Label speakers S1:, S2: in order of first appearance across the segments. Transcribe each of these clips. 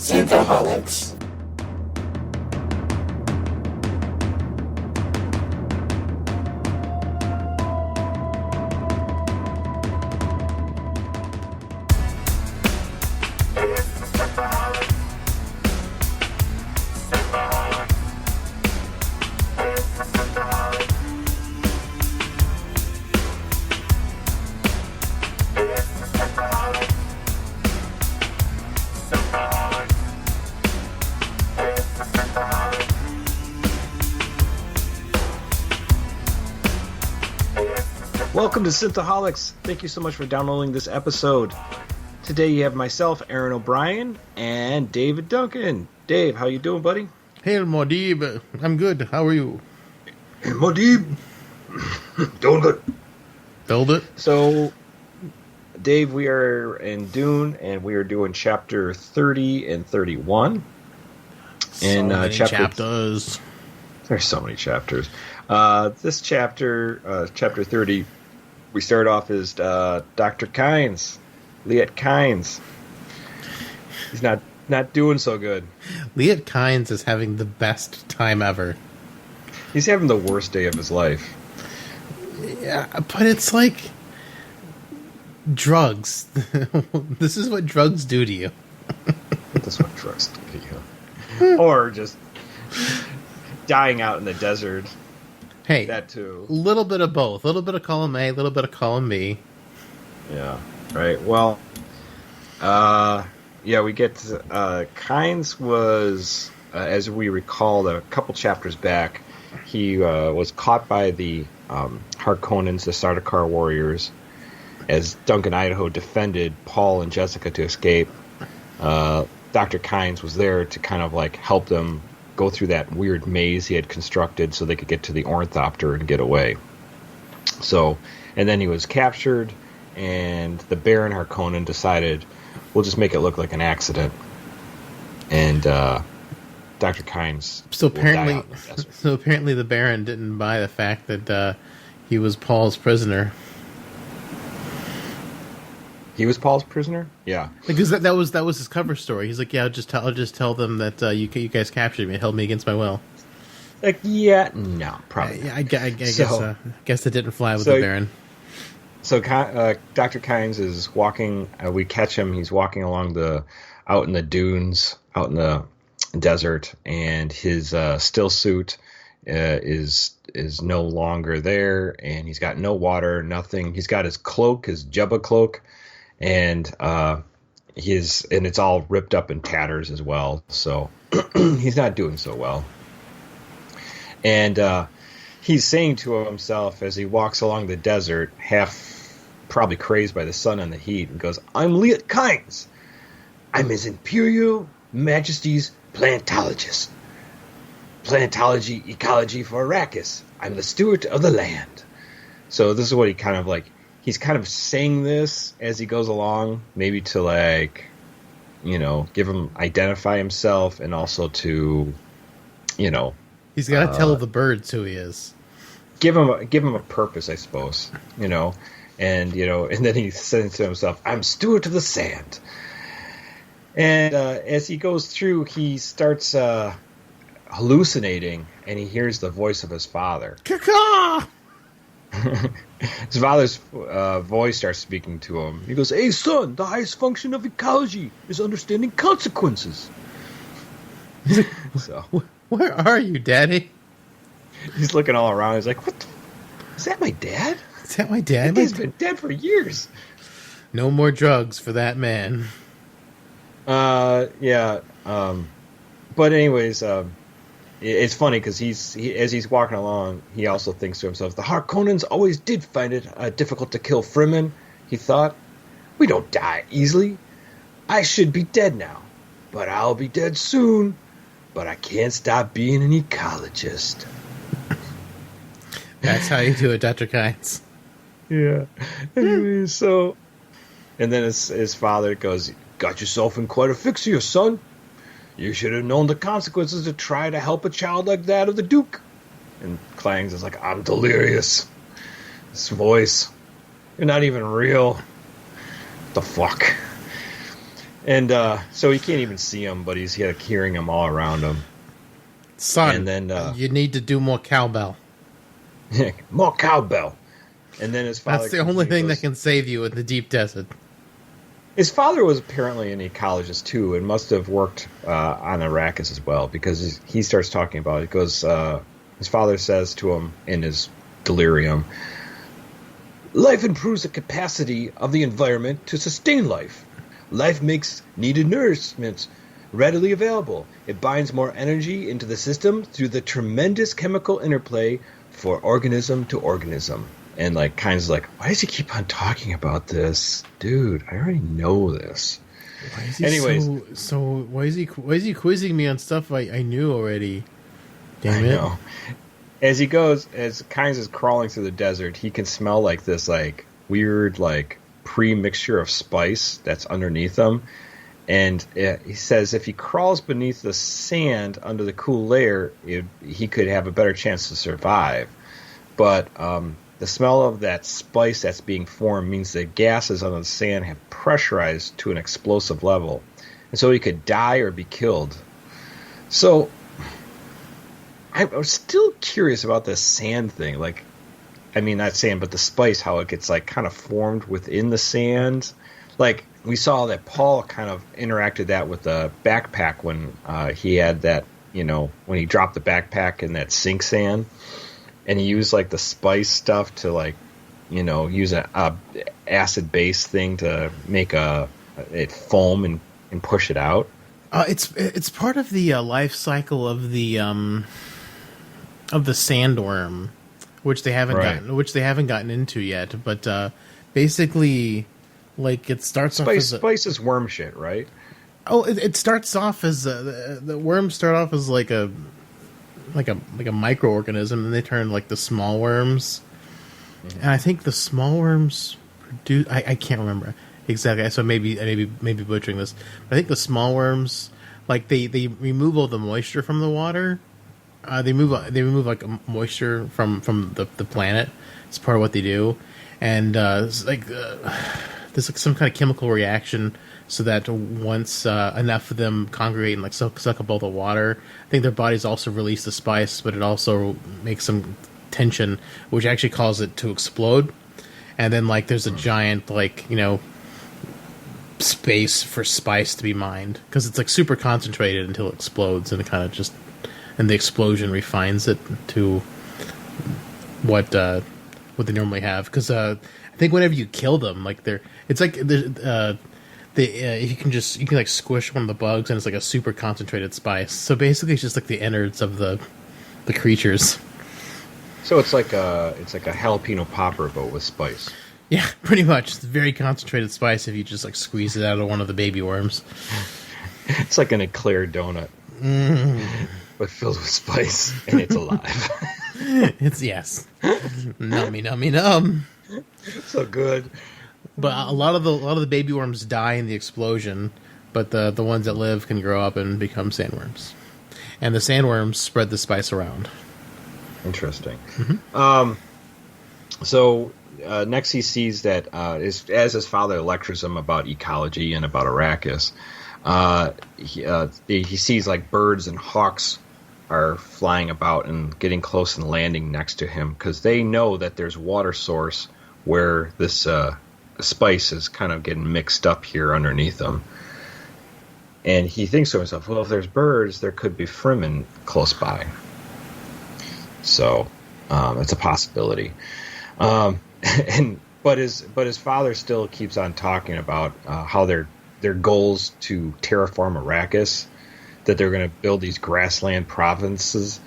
S1: Synthaholics.
S2: Welcome to Synthaholics. Thank you so much for downloading this episode. Today you have myself, Aaron O'Brien, and David Duncan. Dave, how you doing, buddy?
S3: Hey, Modib. I'm good. How are you?
S2: Modib. Doing good.
S3: Build it.
S2: So, Dave, we are in Dune, and we are doing chapter 30 and 31.
S3: And chapters.
S2: There's so many chapters. This chapter, chapter 30, we start off as Dr. Kynes, Liet Kynes. He's not doing so good.
S3: Liet Kynes is having the best time ever.
S2: He's having the worst day of his life.
S3: Yeah, but it's like drugs. This is what drugs do to you.
S2: That's what drugs do to you. Or just dying out in the desert.
S3: Hey,
S2: that too.
S3: A little bit of both. A little bit of column A, a little bit of column B.
S2: Yeah, right. Well, we get to, Kynes was, as we recall, a couple chapters back, he was caught by the Harkonnens, the Sardaukar warriors, as Duncan, Idaho defended Paul and Jessica to escape. Dr. Kynes was there to kind of like help them go through that weird maze he had constructed so they could get to the Ornithopter and get away. So, and then he was captured, and the Baron Harkonnen decided, we'll just make it look like an accident. And Dr. Kynes
S3: so apparently the Baron didn't buy the fact that he was Paul's prisoner.
S2: He was Paul's prisoner? Yeah.
S3: Because that was his cover story. He's like, yeah, I'll just tell them that you guys captured me and held me against my will.
S2: Like, yeah, no, probably.
S3: I guess it didn't fly with the Baron.
S2: So Dr. Kynes is walking. We catch him. He's walking along out in the dunes, out in the desert, and his still suit is no longer there, and he's got no water, nothing. He's got his cloak, his Jubba cloak. And it's all ripped up in tatters as well, so he's not doing so well. And he's saying to himself as he walks along the desert, half probably crazed by the sun and the heat, and goes, "I'm Liet Kynes. I'm His Imperial Majesty's plantologist. Plantology ecology for Arrakis. I'm the steward of the land." So this is what he kind of like. He's kind of saying this as he goes along, maybe to give him identify himself, and also to,
S3: he's got to tell the birds who he is.
S2: Give him a purpose, I suppose, and then he says to himself, "I'm steward of the sand." And as he goes through, he starts hallucinating, and he hears the voice of his father.
S3: Caw!
S2: His father's voice starts speaking to him. He goes, "Hey, son, the highest function of ecology is understanding consequences." So,
S3: where are you, Daddy?
S2: He's looking all around. He's like, is that my dad?
S3: Is that my dad?
S2: He's been dead for years.
S3: No more drugs for that man.
S2: Yeah. But anyways, it's funny because as he's walking along, he also thinks to himself, the Harkonnens always did find it difficult to kill fremen, he thought. We don't die easily. I should be dead now, but I'll be dead soon. But I can't stop being an ecologist.
S3: That's how you do it, Dr. Kynes.
S2: Yeah. Anyway, so... And then his father goes, "Got yourself in quite a fix here, son. You should have known the consequences to try to help a child like that of the Duke." And Kynes is like, "I'm delirious. This voice. You're not even real. What the fuck?" And so he can't even see him, but he's hearing him all around him.
S3: Son, and then you need to do more cowbell.
S2: More cowbell. And then his father...
S3: That's the only thing that can save you in the deep desert.
S2: His father was apparently an ecologist, too, and must have worked on Arrakis as well, because he starts talking about it. He goes, his father says to him in his delirium, life improves the capacity of the environment to sustain life. Life makes needed nourishment readily available. It binds more energy into the system through the tremendous chemical interplay for organism to organism. And like Kynes is like, why does he keep on talking about this, dude? I already know this.
S3: Why is he why is he quizzing me on stuff I knew already? Damn it! I know.
S2: As Kynes is crawling through the desert, he can smell like this like weird like pre-mixture of spice that's underneath him. And he says if he crawls beneath the sand under the cool layer, he could have a better chance to survive. But the smell of that spice that's being formed means the gases under the sand have pressurized to an explosive level. And so he could die or be killed. So I was still curious about this sand thing. Like, I mean, not sand, but the spice, how it gets like kind of formed within the sand. Like, we saw that Paul kind of interacted that with the backpack when he had that, when he dropped the backpack in that sink sand. And he used like the spice stuff to like, use a acid base thing to make it foam and push it out.
S3: It's part of the life cycle of the sandworm, which they haven't gotten into yet. But basically, like it starts off as
S2: spice is worm shit, right?
S3: Oh, it starts off as the worms start off as like a microorganism, and they turn like the small worms. Mm-hmm. And I think the small worms produce. I can't remember exactly. So maybe butchering this. But I think the small worms, like they remove all the moisture from the water. They remove like moisture from the planet. It's part of what they do, and there's like some kind of chemical reaction. So that once enough of them congregate and like suck up all the water, I think their bodies also release the spice, but it also makes some tension, which actually causes it to explode. And then like there's a giant like space for spice to be mined because it's like super concentrated until it explodes, and it kind of and the explosion refines it to what they normally have. Because I think whenever you kill them, like you can like squish one of the bugs, and it's like a super concentrated spice. So basically, it's just like the innards of the creatures.
S2: So it's like a jalapeno popper, but with spice.
S3: Yeah, pretty much. It's very concentrated spice if you just like squeeze it out of one of the baby worms.
S2: It's like an eclair donut, but filled with spice, and it's alive.
S3: It's nummy, nummy, num.
S2: So good.
S3: But a lot of the baby worms die in the explosion, but the ones that live can grow up and become sandworms, and the sandworms spread the spice around.
S2: Interesting. Mm-hmm. So next he sees that as his father lectures him about ecology and about Arrakis, he sees like birds and hawks are flying about and getting close and landing next to him because they know that there's water source where this spice is kind of getting mixed up here underneath them. And he thinks to himself, well, if there's birds, there could be fremen close by. So it's a possibility. But his father still keeps on talking about how their goals to terraform Arrakis, that they're going to build these grassland provinces,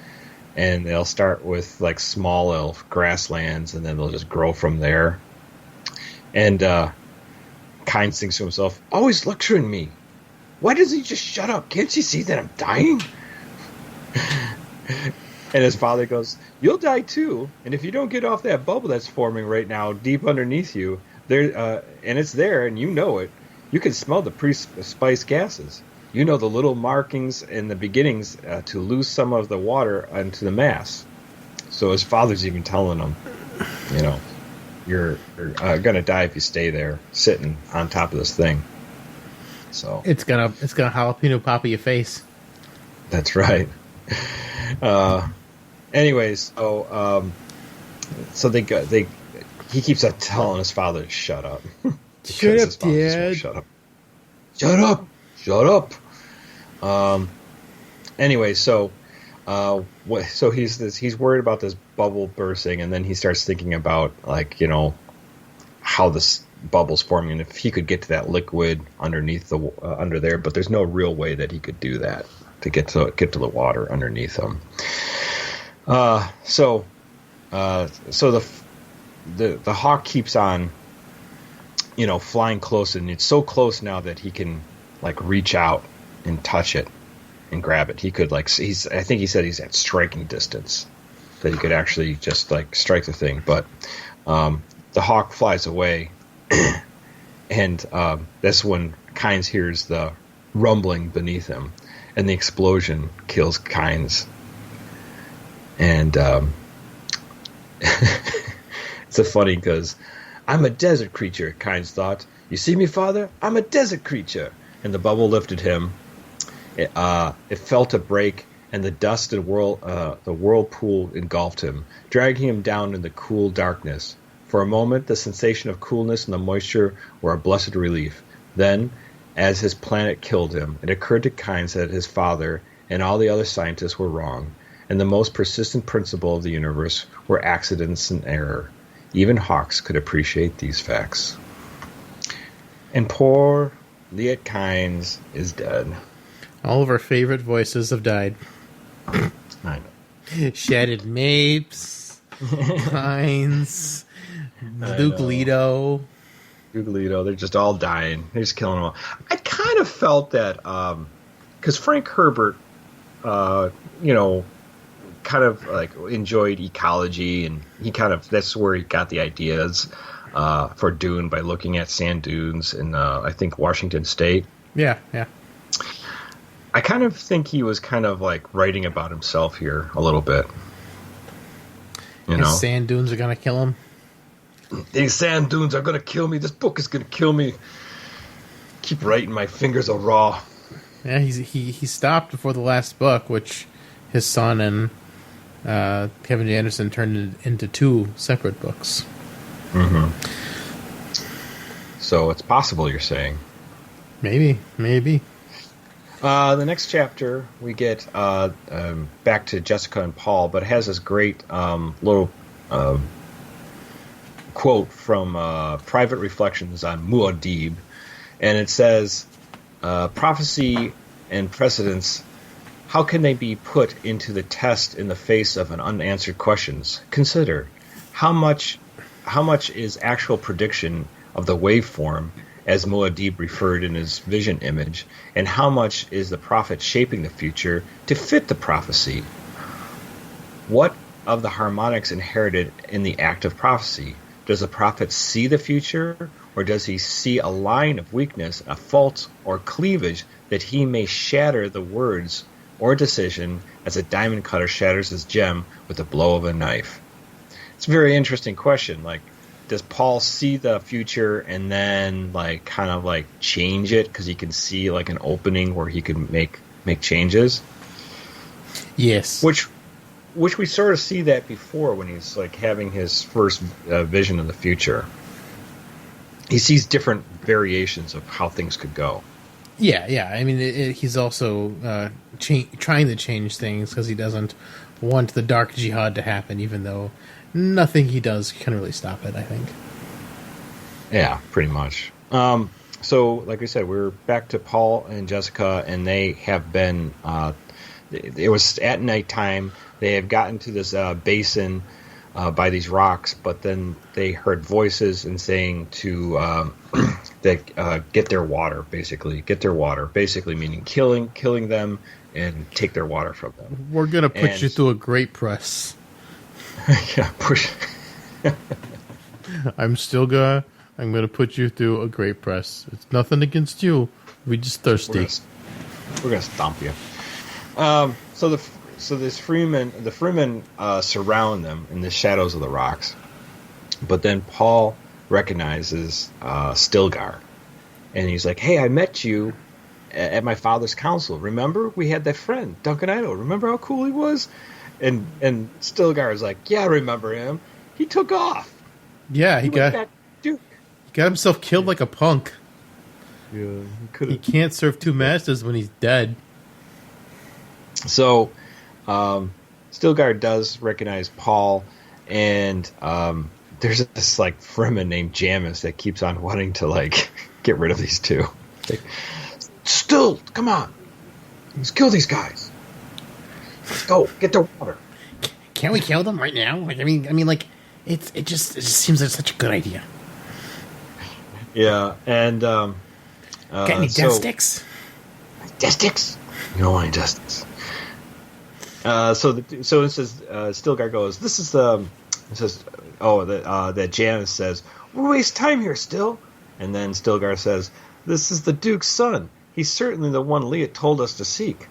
S2: and they'll start with like small elf grasslands, and then they'll just grow from there. And Kynes thinks to himself, always lecturing me. Why does he just shut up? Can't you see that I'm dying? And his father goes, you'll die too. And if you don't get off that bubble that's forming right now deep underneath you, and it's there and you know it, you can smell the pre-spice gases. You know the little markings in the beginnings to lose some of the water into the mass. So his father's even telling him, you're going to die if you stay there sitting on top of this thing. So
S3: it's gonna jalapeno pop your face.
S2: that's right. Anyways, so he keeps on telling his father to shut up.
S3: Shut up,
S2: his father just won't
S3: Dad.
S2: shut up. Shut up! Shut up! Anyway, so he's worried about this bubble bursting, and then he starts thinking about how this bubble's forming, and if he could get to that liquid underneath under there, but there's no real way that he could do that to get to the water underneath him. So the hawk keeps on, flying close, and it's so close now that he can reach out and touch it and grab it. He could I think he said he's at striking distance, that he could actually just strike the thing. But the hawk flies away, and that's when Kynes hears the rumbling beneath him, and the explosion kills Kynes. And it's funny because I'm a desert creature, Kynes thought. You see me, father? I'm a desert creature. And the bubble lifted him. It felt a break, and the dust and the whirlpool engulfed him, dragging him down in the cool darkness. For a moment, the sensation of coolness and the moisture were a blessed relief. Then, as his planet killed him, it occurred to Kynes that his father and all the other scientists were wrong, and the most persistent principle of the universe were accidents and error. Even hawks could appreciate these facts. And poor Liet Kynes is dead.
S3: All of our favorite voices have died.
S2: I know.
S3: Shattered Mapes, Kynes, Luke Leto.
S2: They're just all dying. They're just killing them all. I kind of felt that, because Frank Herbert, kind of enjoyed ecology, and that's where he got the ideas for Dune, by looking at sand dunes in I think Washington State.
S3: Yeah.
S2: I kind of think he was kind of writing about himself here a little bit.
S3: Sand dunes are gonna kill him.
S2: These sand dunes are gonna kill me. This book is gonna kill me. Keep writing, my fingers are raw.
S3: Yeah, he stopped before the last book, which his son and Kevin J. Anderson turned into 2 separate books.
S2: Mm-hmm. So it's possible, you're saying?
S3: Maybe.
S2: The next chapter, we get back to Jessica and Paul, but it has this great little quote from Private Reflections on Muad'Dib, and it says, prophecy and precedents, how can they be put into the test in the face of an unanswered questions? Consider, how much is actual prediction of the waveform, as Muad'Dib referred in his vision image, and how much is the prophet shaping the future to fit the prophecy? What of the harmonics inherited in the act of prophecy? Does the prophet see the future, or does he see a line of weakness, a fault, or cleavage that he may shatter the words or decision as a diamond cutter shatters his gem with a blow of a knife? It's a very interesting question. Does Paul see the future and then change it because he can see an opening where he can make changes?
S3: Yes.
S2: Which we sort of see that before when he's having his first vision of the future. He sees different variations of how things could go.
S3: Yeah. I mean, he's also trying to change things because he doesn't want the dark jihad to happen, even though nothing he does can really stop it, I think.
S2: Yeah, pretty much. So, like I said, we're back to Paul and Jessica, and they have been... it was at nighttime. They have gotten to this basin by these rocks, but then they heard voices and saying to get their water, basically. Get their water, basically meaning killing them and take their water from them.
S3: We're going to put you through a grape press.
S2: Yeah, push.
S3: I'm going to put you through a grape press. It's nothing against you. We're just thirsty.
S2: We're going to stomp you. So the fremen surround them in the shadows of the rocks, but then Paul recognizes Silgar, and he's like, "Hey, I met you at my father's council. Remember, we had that friend, Duncan Idaho. Remember how cool he was?" And Stilgar is like, "Yeah, I remember him. He took off.
S3: Yeah,
S2: He went back to Duke.
S3: he got himself killed like a punk.
S2: Yeah, he could
S3: He
S2: have."
S3: can't serve two masters when he's dead.
S2: So, Stilgar does recognize Paul, and there's this like freman named Jamis that keeps on wanting to like get rid of these two. Like, Still, come on, let's kill these guys. Go get the water.
S3: Can't we kill them right now? Like, I mean, like it just seems like such a good idea.
S2: Yeah, and
S3: Got any death sticks?
S2: Death sticks? You don't want any death sticks. So it says Stilgar goes. This is the. It says, that Janice says, "We'll waste time here, Still." And then Stilgar says, "This is the Duke's son. He's certainly the one Liet told us to seek.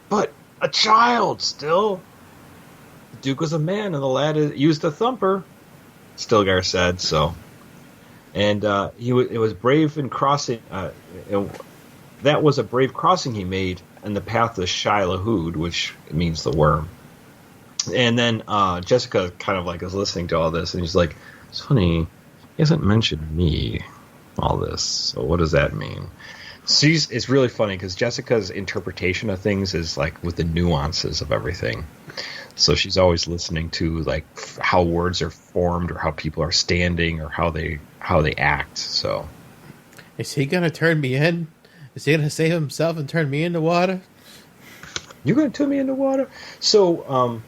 S2: But a child, Still. The Duke was a man, and the lad used a thumper." Stilgar said so, and it was brave in crossing. That was a brave crossing he made in the path of Shai Lahud, which means the worm. And then Jessica kind of like is listening to all this, and she's like, "It's funny, he hasn't mentioned me, all this. So what does that mean?" It's really funny because Jessica's interpretation of things is like with the nuances of everything. So she's always listening to like how words are formed, or how people are standing, or how they act. So,
S3: is he gonna turn me in? Is he gonna save himself and turn me into water?
S2: You're gonna turn me into water? So,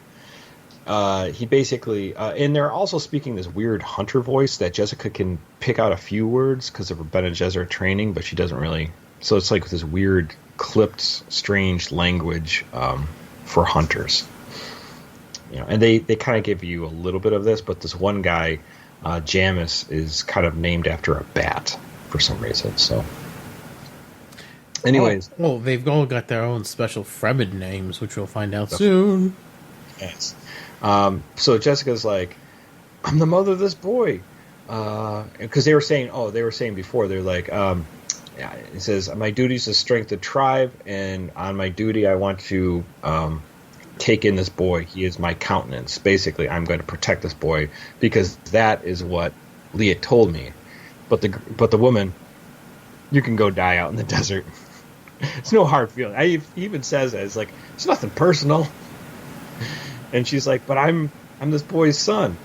S2: he basically, and they're also speaking this weird hunter voice that Jessica can pick out a few words because of her Bene Gesserit training, but she doesn't really. So it's like this weird, clipped, strange language for hunters. And they kind of give you a little bit of this, but this one guy, Jamis, is kind of named after a bat for some reason. So, anyways,
S3: they've all got their own special fremen names, which we'll find out soon.
S2: Yes. So Jessica's like, "I'm the mother of this boy," because they were saying before, they're like, it says, "My duty is to strengthen the tribe, and on my duty, I want to take in this boy. He is my countenance. Basically, I'm going to protect this boy because that is what Liet told me. But the woman, you can go die out in the desert. It's no hard feeling." He even says that it's like it's nothing personal. And she's like, "But I'm this boy's son."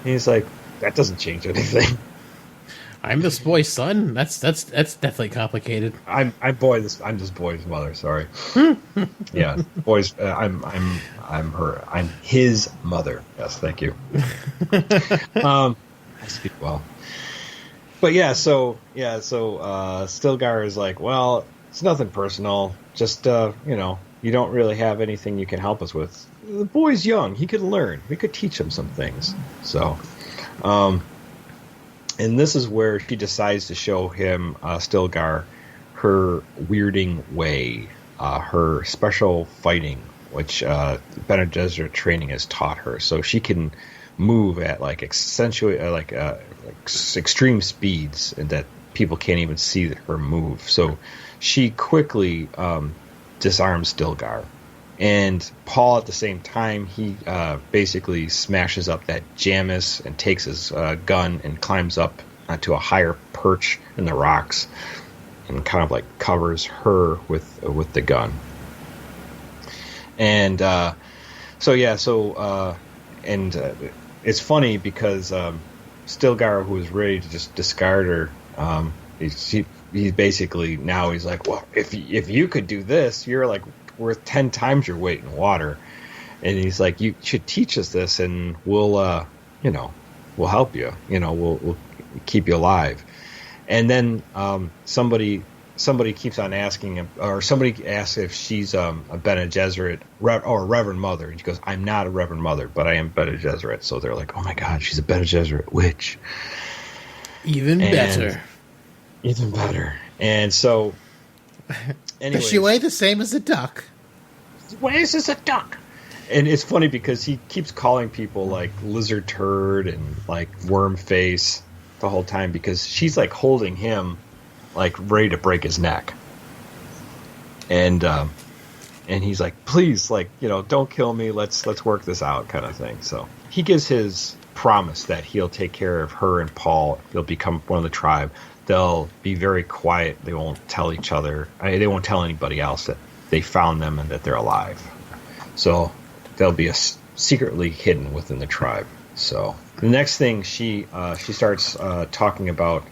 S2: And he's like, "That doesn't change anything."
S3: I'm this boy's son. That's definitely complicated.
S2: I'm this boy's mother. Sorry. Yeah, boys. I'm his mother. Yes, thank you. I speak well. But so Stilgar is like, "Well, it's nothing personal. Just you don't really have anything you can help us with. The boy's young. He could learn. We could teach him some things." So, and this is where she decides to show him, Stilgar, her weirding way, her special fighting, which Bene Gesserit training has taught her. So she can move at like extreme speeds, and that people can't even see her move. So she quickly disarms Stilgar. And Paul, at the same time, he basically smashes up that Jamis and takes his gun and climbs up onto a higher perch in the rocks and kind of like covers her with the gun. And it's funny because Stilgar, who was ready to just discard her, he's basically now he's like, "Well, if you could do this, you're like worth 10 times your weight in water." And he's like, "You should teach us this, and we'll help you. We'll keep you alive." And then somebody keeps on asking him, or somebody asks if she's a Bene Gesserit or a Reverend Mother, and she goes, "I'm not a Reverend Mother, but I am Bene Gesserit." So they're like, "Oh my God, she's a Bene Gesserit witch." Even better. And so, anyway,
S3: does she weigh the same as a duck?
S2: Weighs as a duck. And it's funny because he keeps calling people like lizard turd and like worm face the whole time, because she's like holding him like ready to break his neck. And he's like, please, like, don't kill me. Let's work this out, kind of thing. So he gives his promise that he'll take care of her and Paul. They'll become one of the tribe. They'll be very quiet. They won't tell each other. They won't tell anybody else that they found them and that they're alive. So they'll be secretly hidden within the tribe. So the next thing she starts talking about,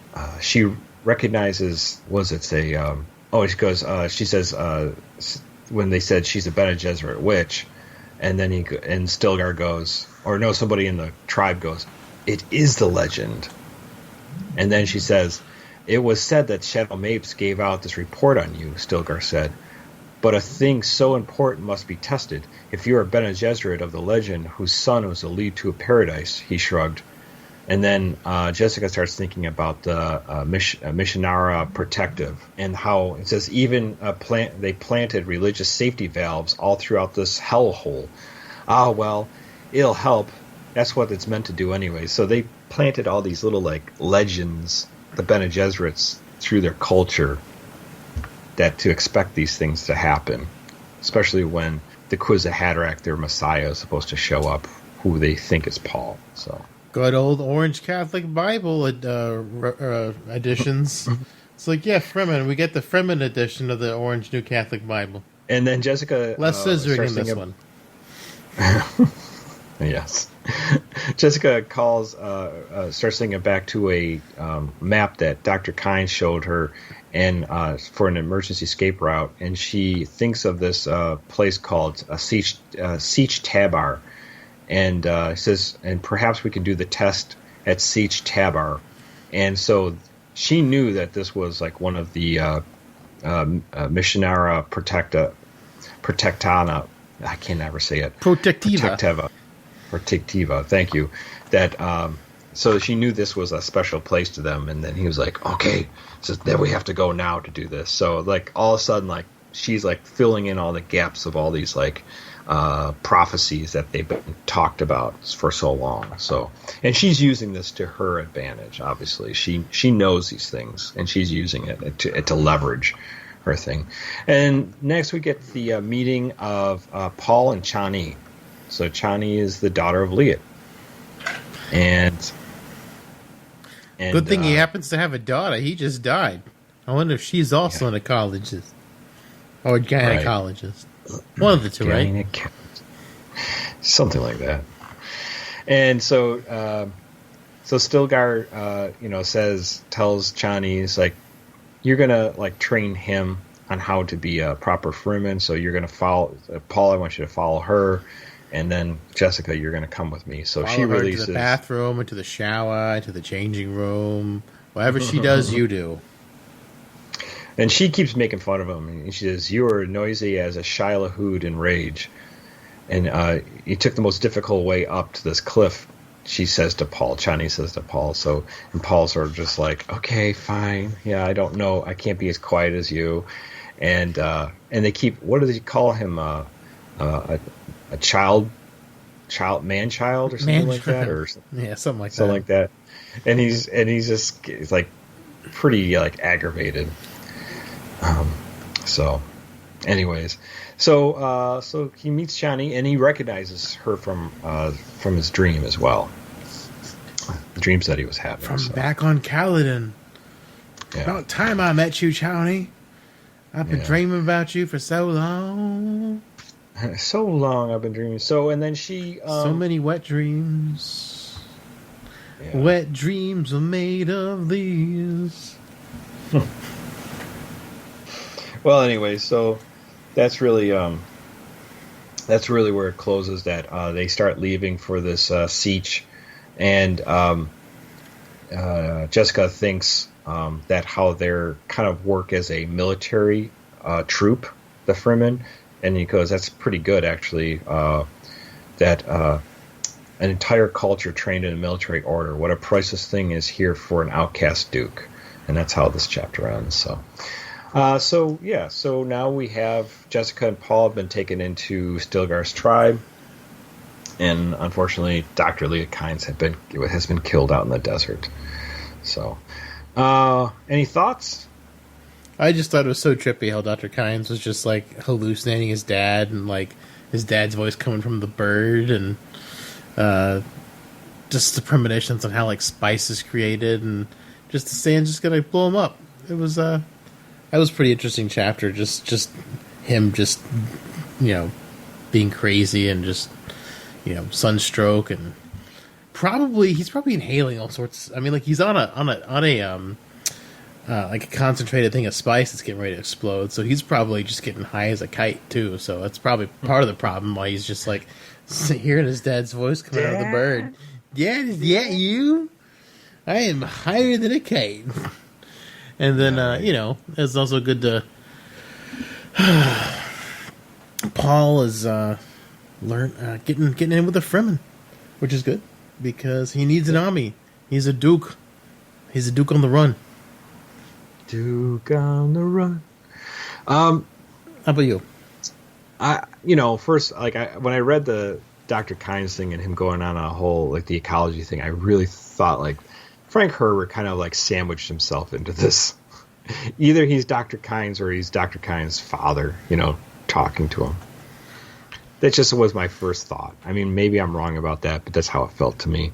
S2: she recognizes, she says when they said she's a Bene Gesserit witch, and then Stilgar goes, or no, somebody in the tribe goes, it is the legend. And then she says, it was said that Shadow Mapes gave out this report on you, Stilgar said. But a thing so important must be tested. If you are Bene Gesserit of the legend, whose son was a lead to a paradise, he shrugged. And then Jessica starts thinking about the Missionara Protective, and how it says even they planted religious safety valves all throughout this hellhole. Ah, well, it'll help. That's what it's meant to do anyway. So they planted all these little like legends, the Bene Gesserits, through their culture, that to expect these things to happen, especially when the Quiz of Haderach, their Messiah, is supposed to show up, who they think is Paul. So
S3: good old Orange Catholic Bible editions. It's like, yeah, Fremen. We get the Fremen edition of the Orange New Catholic Bible.
S2: And then Jessica
S3: less scissoring in this one.
S2: Yes. Jessica starts thinking back to a map that Dr. Kynes showed her, and for an emergency escape route, and she thinks of this place called Siege Tabar, and says, and perhaps we could do the test at Siege Tabar. And so she knew that this was like one of the Missionara Protectana. I can never say it. Protectiva. Thank you. That so she knew this was a special place to them, and then he was like, okay, so then we have to go now to do this. So like all of a sudden, like she's like filling in all the gaps of all these like prophecies that they've been talked about for so long. So, and she's using this to her advantage. Obviously, she knows these things, and she's using it to leverage her thing. And next we get the meeting of Paul and Chani. So Chani is the daughter of Liet, and
S3: good thing he happens to have a daughter. He just died. I wonder if she's also an ecologist or a gynecologist. Right. One of the two, right?
S2: Something like that. And so Stilgar, tells Chani, he's like, you're gonna like train him on how to be a proper freman. So you're gonna follow Paul. I want you to follow her. And then, Jessica, you're going to come with me. So
S3: follow
S2: she
S3: her
S2: releases...
S3: to the bathroom, into the shower, into the changing room. Whatever she does, you do.
S2: And she keeps making fun of him. And she says, you are noisy as a Shilahood in rage. And you took the most difficult way up to this cliff, she says to Paul. Chani says to Paul. So, and Paul's sort of just like, okay, fine. Yeah, I don't know. I can't be as quiet as you. And they keep... What do they call him? A man-child or something like that, or
S3: yeah, something like
S2: that. And he's like pretty like aggravated. So, anyways, so he meets Chani, and he recognizes her from his dream as well. The dreams that he was having
S3: from back on Caladan. Yeah. About time I met you, Chani. I've been dreaming about you for so long.
S2: So long I've been dreaming. So, and then she...
S3: so many wet dreams. Yeah. Wet dreams are made of these.
S2: Well, anyway, so that's really where it closes, that they start leaving for this siege. And Jessica thinks that how they're kind of work as a military troop, the Fremen. And he goes, that's pretty good, actually, that an entire culture trained in a military order. What a priceless thing is here for an outcast duke. And that's how this chapter ends. So now we have Jessica and Paul have been taken into Stilgar's tribe. And unfortunately, Dr. Liet Kynes has been killed out in the desert. So, any thoughts?
S3: I just thought it was so trippy how Dr. Kynes was just like hallucinating his dad, and like his dad's voice coming from the bird, and just the premonitions on how like spice is created, and just the sand's just gonna blow him up. It was that was a pretty interesting chapter. Just him just being crazy and just sunstroke, and he's probably inhaling all sorts. I mean, like he's on a like a concentrated thing of spice that's getting ready to explode. So he's probably just getting high as a kite too. So that's probably part of the problem why he's just like hearing his dad's voice coming out of the bird. Yeah, you. I am higher than a kite. And then it's also good to Paul is getting in with the fremen, which is good because he needs an army. He's a duke. He's a duke on the run.
S2: Duke on the run.
S3: How about you?
S2: First, when I read the Dr. Kynes thing and him going on a whole like the ecology thing, I really thought like Frank Herbert kind of like sandwiched himself into this. Either he's Dr. Kynes or he's Dr. Kynes' father, talking to him. That just was my first thought. I mean, maybe I'm wrong about that, but that's how it felt to me.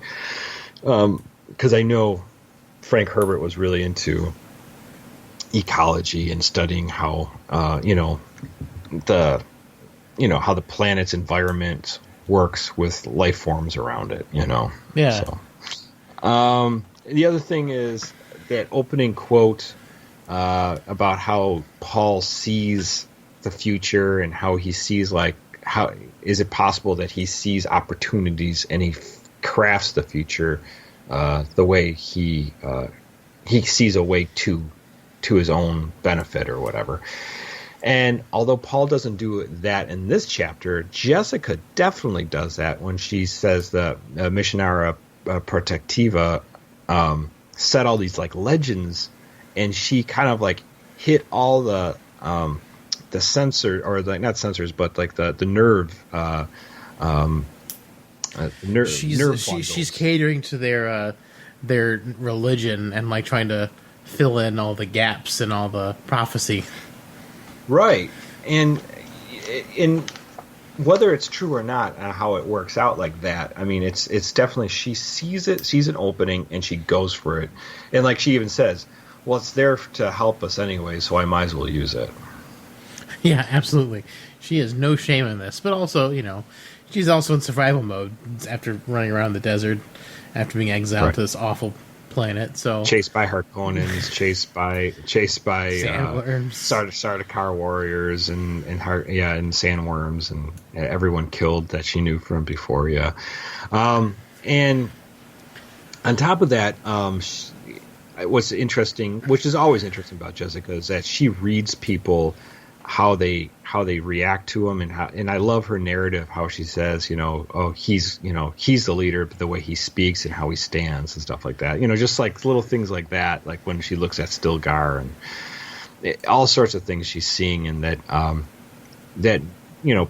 S2: Because I know Frank Herbert was really into ecology and studying how, how the planet's environment works with life forms around it,
S3: Yeah.
S2: So, the other thing is that opening quote about how Paul sees the future and how he sees how is it possible that he sees opportunities and he crafts the future the way he sees a way to his own benefit or whatever. And although Paul doesn't do that in this chapter, Jessica definitely does that when she says the Missionara Protectiva set all these like legends, and she kind of like hit all the sensor, or like not sensors, but like the nerve
S3: she's catering to their religion and like trying to fill in all the gaps and all the prophecy. Right.
S2: And in whether it's true or not, how it works out like that, I mean, it's definitely, she sees an opening and she goes for it. And like she even says, well, it's there to help us anyway, so I might as well use it.
S3: Yeah, absolutely. She has no shame in this, but also, she's also in survival mode after running around the desert, after being exiled to this awful planet. So
S2: chased by Harkonnens, chased by
S3: sandworms,
S2: Sardaukar warriors, and sandworms, and everyone killed that she knew from before. Yeah, and on top of that, what's interesting, which is always interesting about Jessica, is that she reads people, how they react to him, and I love her narrative, how she says, he's the leader, but the way he speaks and how he stands and stuff like that, just like little things like that, like when she looks at Silgar and all sorts of things she's seeing, and that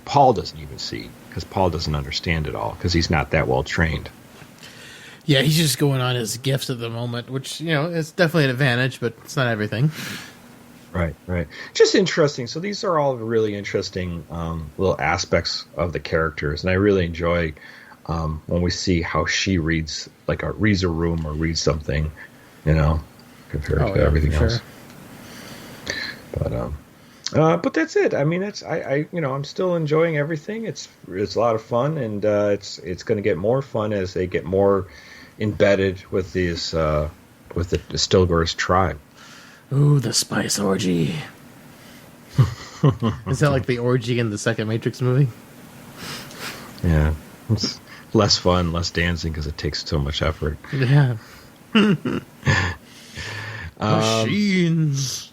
S2: Paul doesn't even see, because Paul doesn't understand it all, because he's not that well trained.
S3: Yeah, he's just going on his gifts at the moment, which is definitely an advantage, but it's not everything.
S2: Right. Just interesting. So these are all really interesting little aspects of the characters, and I really enjoy when we see how she reads a room or reads something, compared to everything else. But that's it. I mean, I'm still enjoying everything. It's a lot of fun, and it's going to get more fun as they get more embedded with these with the Stilgar's tribe.
S3: Ooh, the spice orgy. Is that like the orgy in the second Matrix movie?
S2: Yeah. It's less fun, less dancing, because it takes so much effort.
S3: Yeah. Machines.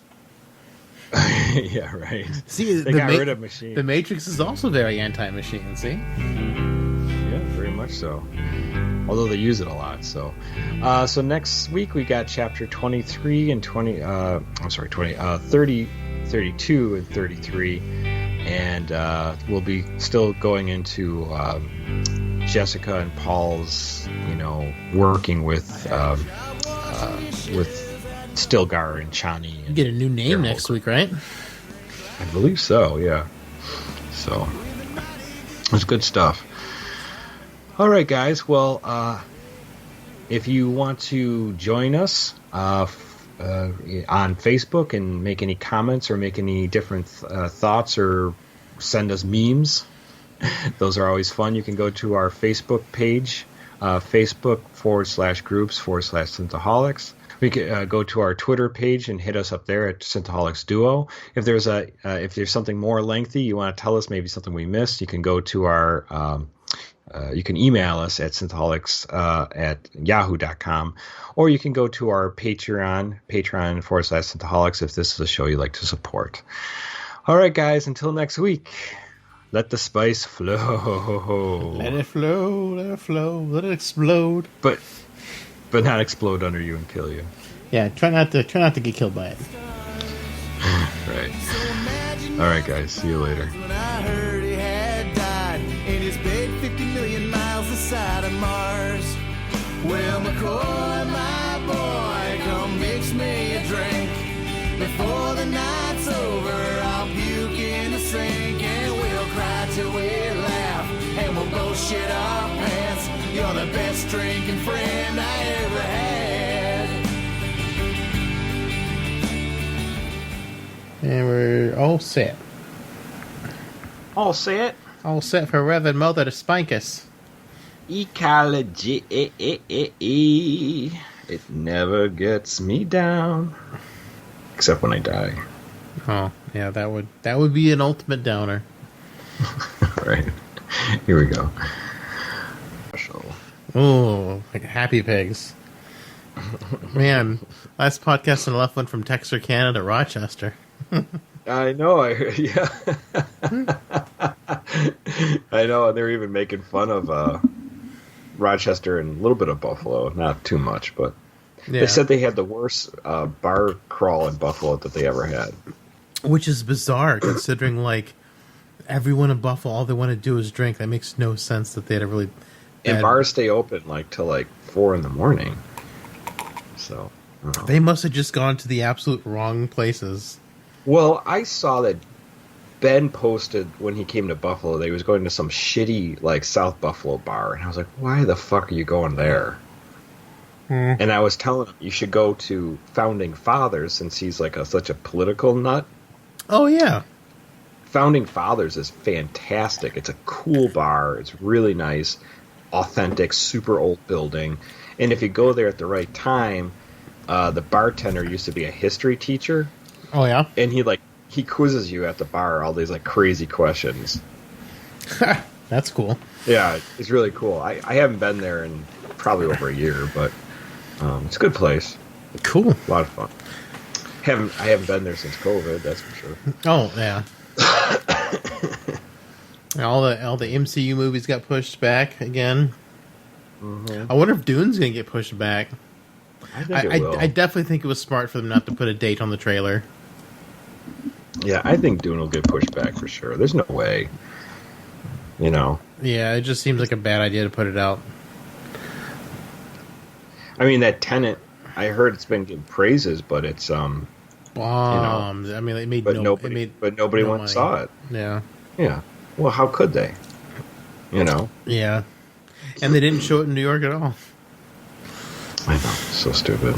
S2: Yeah, right.
S3: See,
S2: they got rid of machines.
S3: The Matrix is also very anti-machine, see?
S2: Yeah, very much so. Although they use it a lot, so. So next week we got chapter 23 and 30, 32 and 33, and we'll be still going into Jessica and Paul's, working with Stilgar and Chani.
S3: You
S2: And
S3: get a new name next week, right?
S2: I believe so, yeah. So, it's good stuff. All right, guys. Well, if you want to join us on Facebook and make any comments or make any different thoughts or send us memes, those are always fun. You can go to our Facebook page, Facebook.com/groups/Synthaholics. We can go to our Twitter page and hit us up there at Synthaholics Duo. If there's something more lengthy you want to tell us, maybe something we missed, you can go to our you can email us at synthaholics at yahoo.com, or you can go to our Patreon.com/Synthaholics if this is a show you'd like to support. All right, guys, until next week, let the spice flow.
S3: Let it flow, let it flow, let it explode.
S2: But not explode under you and kill you.
S3: Yeah, try not to get killed by it.
S2: Right. All right, guys. See you later.
S1: When I heard he had died in his bed 50 million miles aside of Mars. Well, McCoy, my boy, come mix me a drink. Before the night's over, I'll puke in the sink, and we'll cry till we laugh, and we'll both shit our pants. You're the best drinking friend I ever had.
S3: And we're all set.
S2: All set.
S3: All set for Reverend Mother to spank us.
S2: Ecology. It never gets me down. Except when I die.
S3: Oh, yeah, that would be an ultimate downer.
S2: Right. Here we go.
S3: Oh, like Happy Pigs. Man, last podcast and left went from Texarkana to Rochester.
S2: I know. I heard. Yeah. I know. And they're even making fun of Rochester and a little bit of Buffalo. Not too much, but they said they had the worst bar crawl in Buffalo that they ever had.
S3: Which is bizarre, considering like everyone in Buffalo, all they want to do is drink. That makes no sense that they had a really.
S2: And bars stay open till 4 a.m. So
S3: they must have just gone to the absolute wrong places.
S2: Well, I saw that Ben posted when he came to Buffalo that he was going to some shitty South Buffalo bar, and I was like, "Why the fuck are you going there?" And I was telling him you should go to Founding Fathers since he's such a political nut.
S3: Oh yeah,
S2: Founding Fathers is fantastic. It's a cool bar. It's really nice. Authentic, super old building, and if you go there at the right time, the bartender used to be a history teacher.
S3: Oh yeah,
S2: and he quizzes you at the bar all these crazy questions.
S3: That's cool.
S2: Yeah, it's really cool. I haven't been there in probably over a year, but it's a good place.
S3: Cool,
S2: a lot of fun. I haven't been there since COVID. That's for sure.
S3: Oh yeah. All the MCU movies got pushed back again. Mm-hmm. I wonder if Dune's gonna get pushed back.
S2: I think it will.
S3: I definitely think it was smart for them not to put a date on the trailer.
S2: Yeah, I think Dune will get pushed back for sure. There's no way.
S3: Yeah, it just seems like a bad idea to put it out.
S2: I mean, that Tenet, I heard it's been getting praises, but it's
S3: bombs. I mean, it made
S2: nobody went and saw it.
S3: Yeah.
S2: Yeah. Well, how could they?
S3: Yeah. And they didn't show it in New York at all.
S2: I know. So stupid.